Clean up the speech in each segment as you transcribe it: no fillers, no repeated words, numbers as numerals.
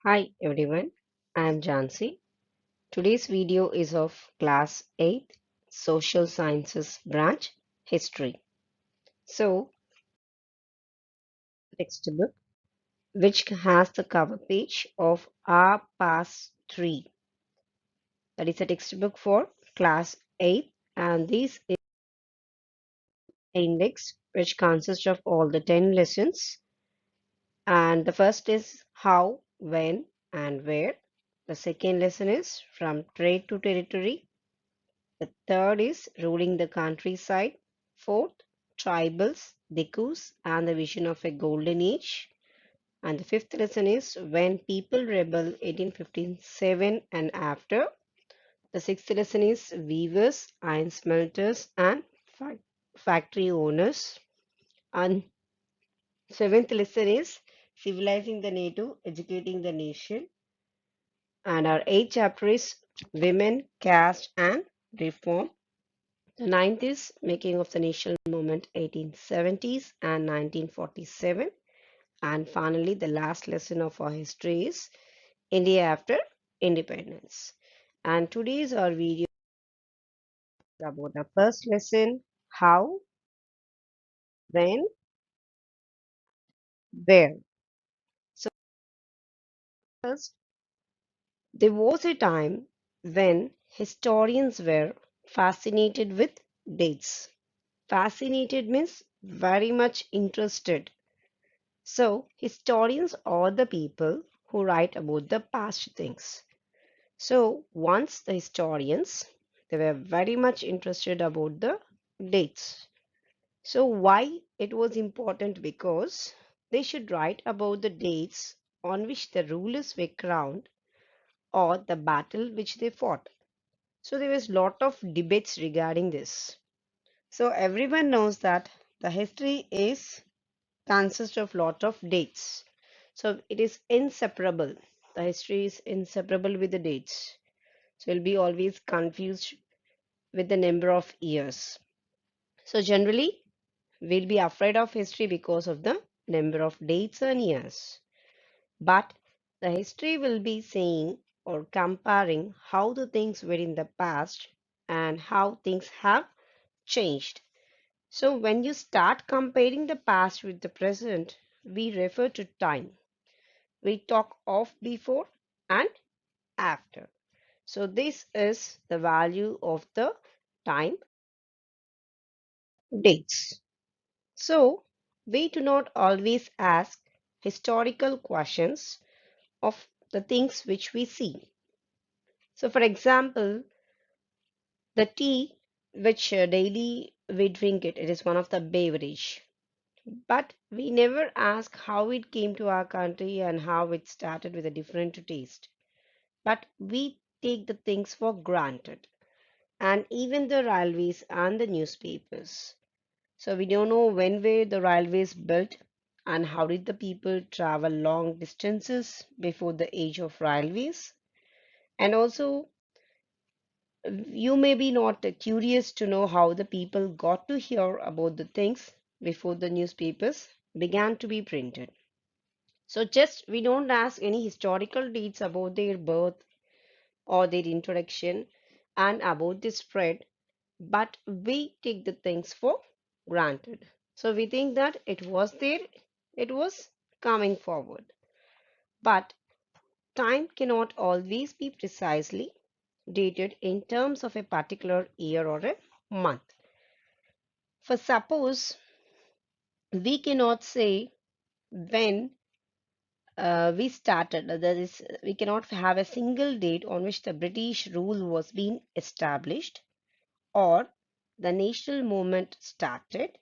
Hi everyone, I am Jansi. Today's video is of Class 8 Social Sciences Branch History. So, textbook which has the cover page of R Pass 3. That is a textbook for Class 8 and this is an index which consists of all the 10 lessons. And the first is how, when and where. The second lesson is from trade to territory. The third is ruling the countryside. Fourth, tribals, Dikus, and the vision of a golden age. And the fifth lesson is when people rebel 1857 and after. The sixth lesson is weavers, iron smelters, and factory owners. And seventh lesson is civilizing the native, educating the nation. And our eighth chapter is women, caste, and reform. The ninth is Making of the National Movement 1870s and 1947. And finally, the last lesson of our history is India after independence. And today's our video is about the first lesson, how, when, where. So first, there was a time when historians were fascinated with dates. Fascinated means very much interested. So, historians are the people who write about the past things. So, once the historians, they were very much interested about the dates. So, why it was important? Because they should write about the dates on which the rulers were crowned or the battle which they fought. So, there was lot of debates regarding this. So, everyone knows that the history is consists of lot of dates. So it is inseparable. The history is inseparable with the dates. So you'll be always confused with the number of years. So generally, we'll be afraid of history because of the number of dates and years. But the history will be saying or comparing how the things were in the past and how things have changed. So when you start comparing the past with the present, we refer to time. We talk of before and after. So this is the value of the time dates. So we do not always ask historical questions of the things which we see. So for example, the tea which daily we drink it is one of the beverage. But we never ask how it came to our country and how it started with a different taste. But we take the things for granted, and even the railways and the newspapers. So we don't know when were the railways built and how did the people travel long distances before the age of railways. And also, you may be not curious to know how the people got to hear about the things before the newspapers began to be printed. So just we don't ask any historical dates about their birth or their introduction and about the spread, but we take the things for granted. So we think that it was there, it was coming forward. But time cannot always be precisely dated in terms of a particular year or a month. For suppose we cannot say when we started, that is, we cannot have a single date on which the British rule was being established or the national movement started,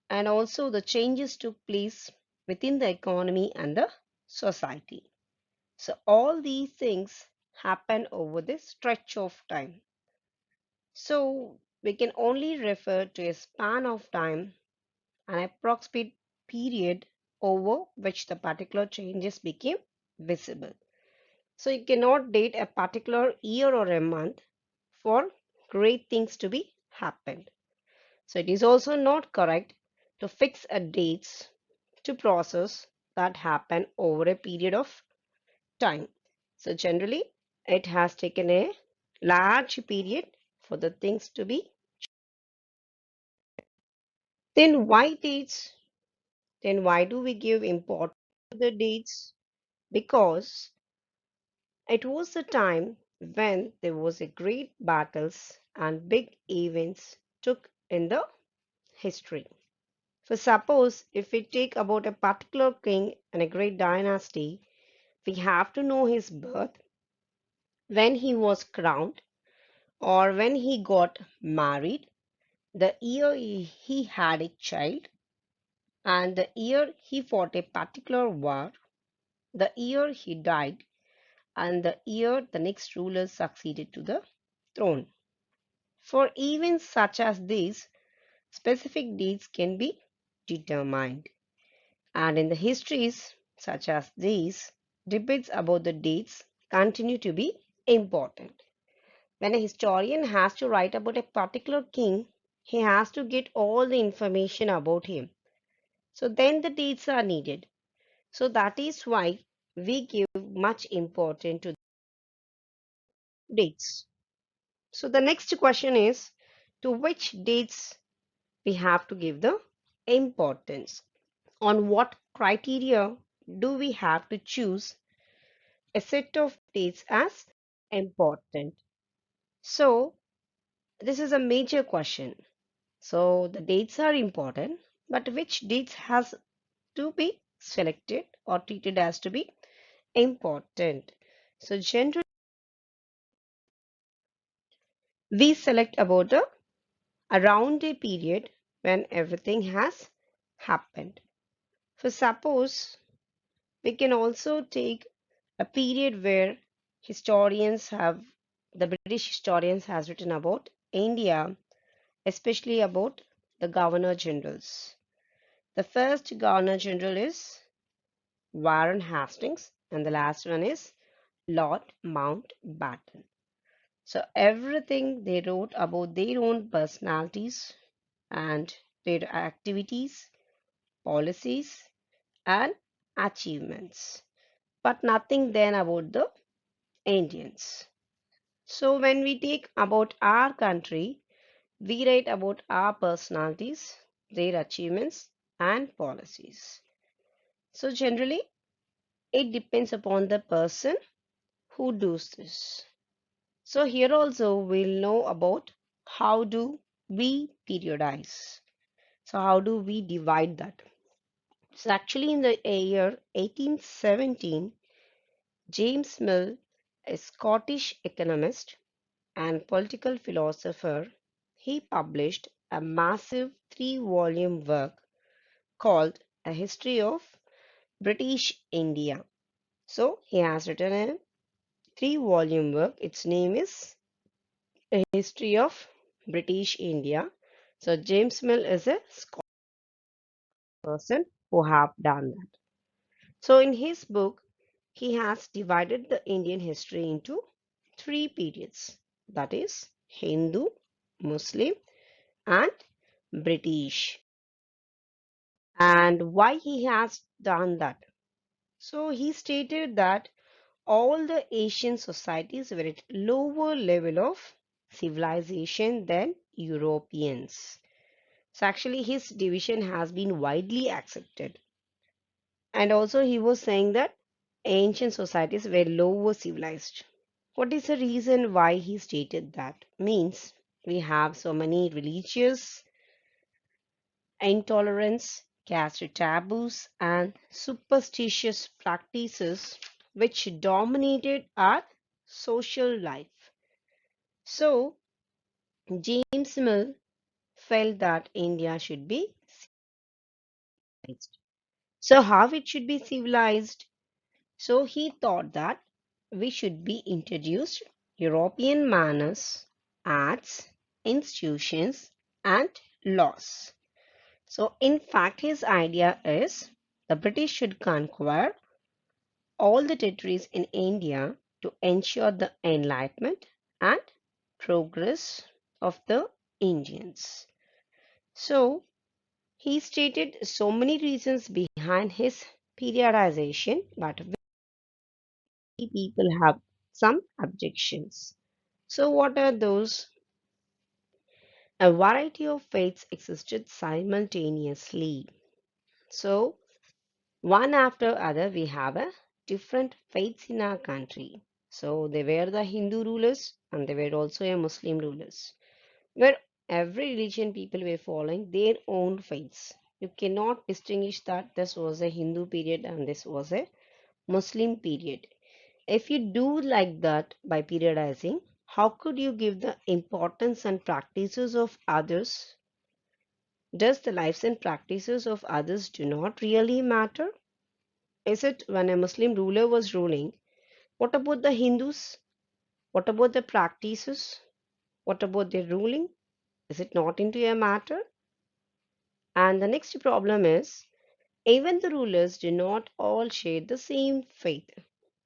and also the changes took place within the economy and the society. So all these things happen over this stretch of time. So we can only refer to a span of time, an approximate period over which the particular changes became visible. So you cannot date a particular year or a month for great things to be happened. So it is also not correct to fix a dates to process that happen over a period of time. So generally, it has taken a large period for the things to be. Then why dates? Then why do we give importance to the dates? Because it was the time when there was a great battles and big events took in the history. For suppose if we take about a particular king and a great dynasty, we have to know his birth, when he was crowned, or when he got married, the year he had a child, and the year he fought a particular war, the year he died, and the year the next ruler succeeded to the throne. For events such as these, specific dates can be determined. And in the histories such as these, debates about the dates continue to be important. When a historian has to write about a particular king, he has to get all the information about him. So then the dates are needed. So that is why we give much importance to dates. So the next question is, to which dates we have to give the importance? On what criteria do we have to choose a set of dates as important? So this is a major question. So the dates are important, but which dates has to be selected or treated as to be important? So generally we select about the around a period when everything has happened. For suppose we can also take a period where historians have the British historians has written about India, especially about the governor generals. The first governor general is Warren Hastings, and the last one is Lord Mountbatten. So everything they wrote about their own personalities and their activities, policies, and achievements, but nothing then about the Indians. So when we take about our country, we write about our personalities, their achievements, and policies. So generally, it depends upon the person who does this. So here also we'll know about how do we periodize. So how do we divide that? So actually in the year 1817, James Mill, a Scottish economist and political philosopher, he published a massive three-volume work called A History of British India. So he has written a three-volume work. Its name is A History of British India. So James Mill is a Scottish person who have done that. So in his book, he has divided the Indian history into three periods. That is Hindu, Muslim, and British. And why he has done that? So he stated that all the Asian societies were at lower level of civilization than Europeans. So actually his division has been widely accepted. And also he was saying that ancient societies were lower civilized. What is the reason why he stated that? Means we have so many religious intolerance, caste taboos, and superstitious practices which dominated our social life. So, James Mill felt that India should be civilized. So, how it should be civilized? So, he thought that we should be introduced European manners, arts, institutions, and laws. So, in fact, his idea is the British should conquer all the territories in India to ensure the enlightenment and progress of the Indians. So, he stated so many reasons behind his periodization, but people have some objections. So, what are those? A variety of faiths existed simultaneously. So, one after other, we have a different faiths in our country. So, they were the Hindu rulers and they were also a Muslim rulers, where every religion people were following their own faiths. You cannot distinguish that this was a Hindu period and this was a Muslim period. If you do like that by periodizing, how could you give the importance and practices of others? Does the lives and practices of others do not really matter? Is it when a Muslim ruler was ruling? What about the Hindus? What about the practices? What about their ruling? Is it not into a matter? And the next problem is even the rulers do not all share the same faith.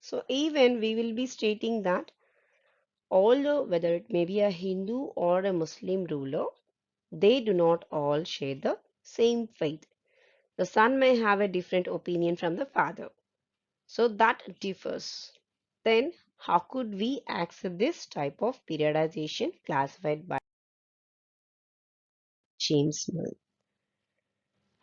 So even we will be stating that although whether it may be a Hindu or a Muslim ruler, they do not all share the same faith. The son may have a different opinion from the father. So that differs. Then how could we accept this type of periodization classified by James Mill?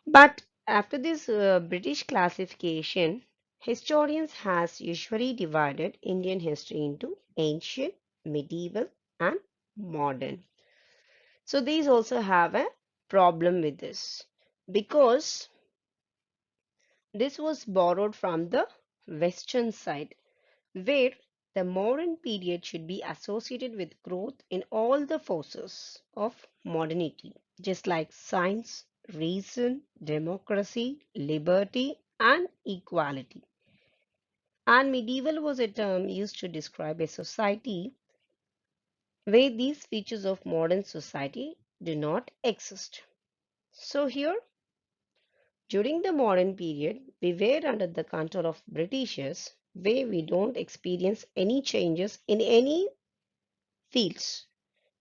But after this British classification, historians has usually divided Indian history into ancient, medieval and modern. So these also have a problem with this because this was borrowed from the western side where the modern period should be associated with growth in all the forces of modernity, just like science, reason, democracy, liberty, and equality. And medieval was a term used to describe a society where these features of modern society do not exist. So, here, during the modern period, we were under the control of Britishers where we don't experience any changes in any fields.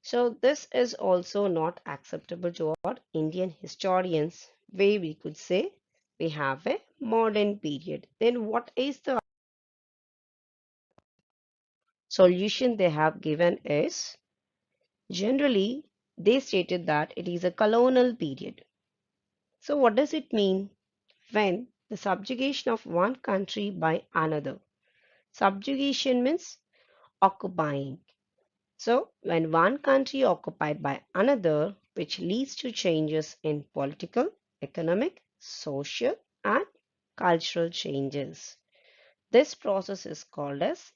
So this is also not acceptable to our Indian historians, where we could say we have a modern period. Then what is the solution they have given is generally they stated that it is a colonial period. So what does it mean? When the subjugation of one country by another. Subjugation means occupying. So, when one country occupied by another, which leads to changes in political, economic, social, and cultural changes. This process is called as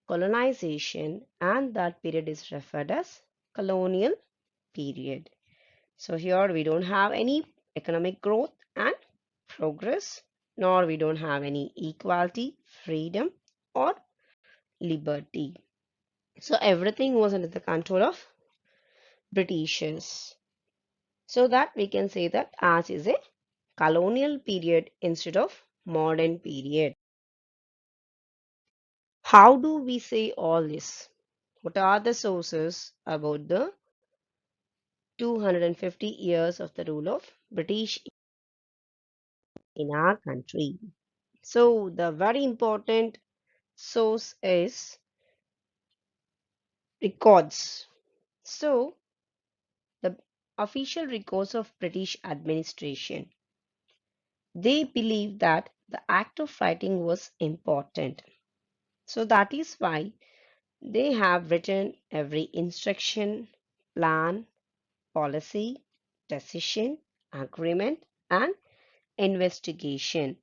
colonization, and that period is referred as colonial period. So, here we don't have any economic growth and progress, nor we don't have any equality, freedom, or liberty. So, everything was under the control of Britishers. So that we can say that ours is a colonial period instead of modern period. How do we say all this? What are the sources about the 250 years of the rule of British in our country? So the very important source is records. So the official records of British administration. They believed that the act of writing was important. So that is why they have written every instruction, plan, policy, decision, agreement, and investigation.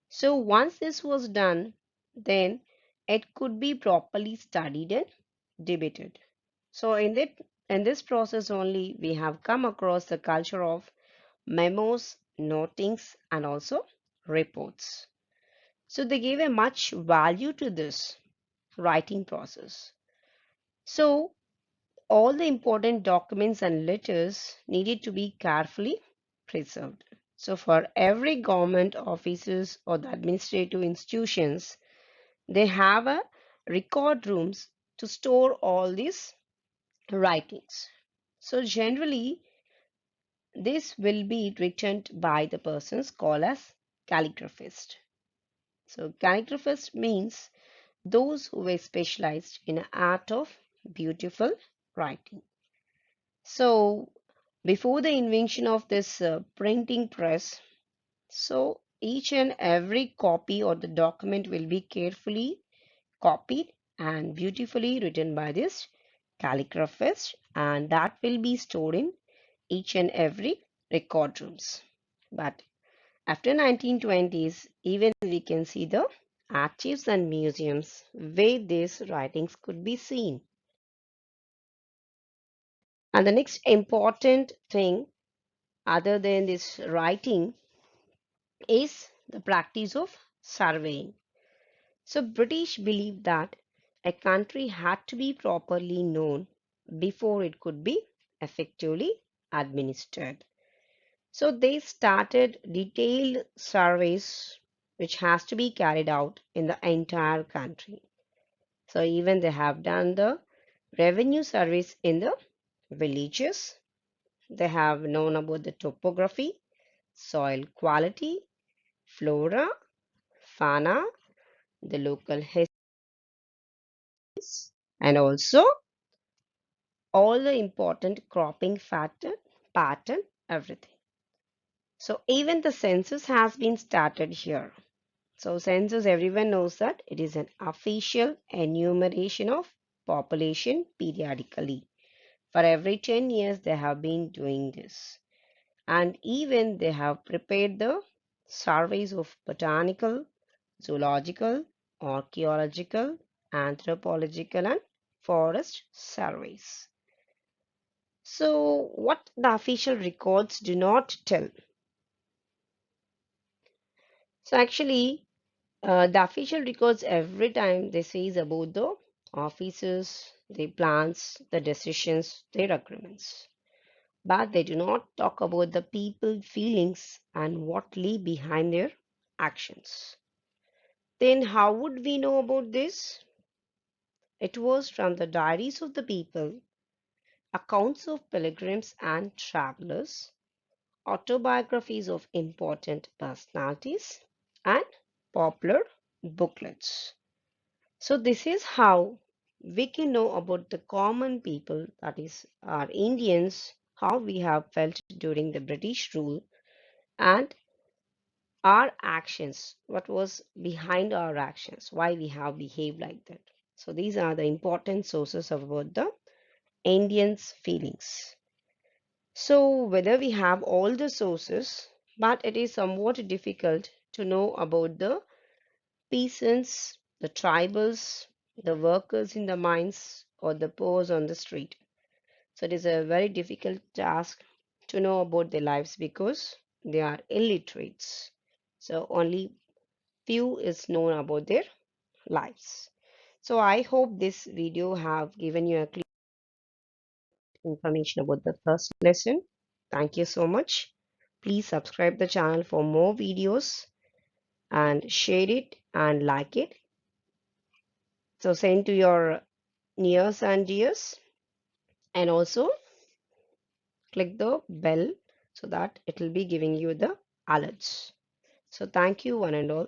So once this was done, then it could be properly studied and debated. So in this process only we have come across the culture of memos, notings, and also reports. So they gave a much value to this writing process. So all the important documents and letters needed to be carefully preserved. So for every government offices or the administrative institutions, they have a record rooms to store all these writings. So generally, this will be written by the persons called as calligraphist. So calligraphist means those who were specialized in the art of beautiful writing. So, before the invention of this printing press, so each and every copy or the document will be carefully copied and beautifully written by this calligraphist, and that will be stored in each and every record rooms. But after 1920s, even we can see the archives and museums where these writings could be seen. And the next important thing other than this writing is the practice of surveying. So British believed that a country had to be properly known before it could be effectively administered. So they started detailed surveys which has to be carried out in the entire country. So even they have done the revenue surveys in the villages. They have known about the topography, soil quality, flora, fauna, the local histories, and also all the important cropping pattern, everything. So even the census has been started here. So census, everyone knows that it is an official enumeration of population periodically. For every 10 years, they have been doing this. And even they have prepared the surveys of botanical, zoological, archaeological, anthropological, and forest surveys. So, what the official records do not tell. So, actually, the official records every time they says about the officers, the plans, the decisions, their agreements. But they do not talk about the people feelings and what lay behind their actions. Then how would we know about this? It was from the diaries of the people, accounts of pilgrims and travelers, autobiographies of important personalities, and popular booklets. So this is how we can know about the common people, that is our Indians, how we have felt during the British rule, and our actions, what was behind our actions, why we have behaved like that. So these are the important sources about the Indians' feelings. So whether we have all the sources, but it is somewhat difficult to know about the peasants, the tribals, the workers in the mines, or the poor on the street. So it is a very difficult task to know about their lives because they are illiterates. So only few is known about their lives. So I hope this video have given you a clear information about the first lesson. Thank you so much. Please subscribe the channel for more videos and share it and like it. So send to your nears and dears, and also click the bell so that it will be giving you the alerts. So thank you one and all.